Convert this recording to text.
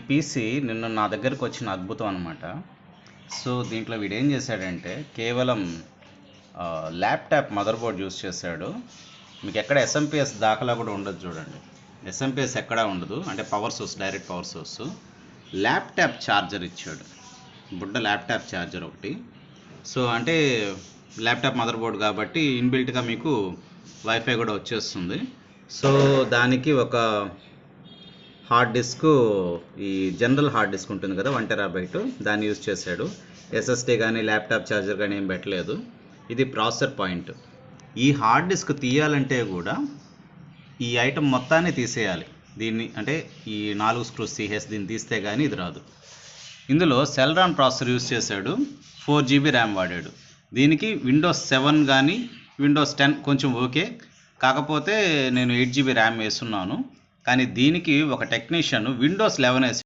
PC నిన్న నా దగ్గరకు వచ్చిన అద్భుతం అనమాట. సో దీంట్లో వీడేం చేశాడంటే కేవలం ల్యాప్టాప్ మదర్ బోర్డ్ యూస్ చేశాడు. మీకు ఎక్కడ ఎస్ఎంపిఎస్ దాఖలా కూడా ఉండదు చూడండి. ఎస్ఎంపిఎస్ ఎక్కడా ఉండదు, అంటే power source, direct power source. Laptop charger ఇచ్చాడు, బుడ్డ ల్యాప్టాప్ ఛార్జర్ ఒకటి. సో అంటే ల్యాప్టాప్ మదర్ బోర్డ్ కాబట్టి ఇన్బిల్ట్గా మీకు వైఫై కూడా వచ్చేస్తుంది. సో దానికి ఒక హార్డ్ డిస్క్, ఈ జనరల్ హార్డ్ డిస్క్ ఉంటుంది కదా 1 TB, దాన్ని యూజ్ చేశాడు. ఎస్ఎస్డి కానీ ల్యాప్టాప్ ఛార్జర్ కానీ ఏం పెట్టలేదు. ఇది ప్రాసెసర్ పాయింట్. ఈ హార్డ్ డిస్క్ తీయాలంటే కూడా ఈ ఐటమ్ మొత్తాన్ని తీసేయాలి. దీన్ని అంటే ఈ 4 స్క్రూస్ తీసేసి దీన్ని తీస్తే కానీ ఇది రాదు. ఇందులో సెల్రాన్ ప్రాసెసర్ యూజ్ చేశాడు, 4 GB ర్యామ్ వాడాడు. దీనికి విండోస్ 7 కానీ విండోస్ 10 కొంచెం ఓకే, కాకపోతే నేను 8 GB ర్యామ్ వేస్తున్నాను. కానీ దీనికి ఒక టెక్నీషియన్ విండోస్ 11 వేసి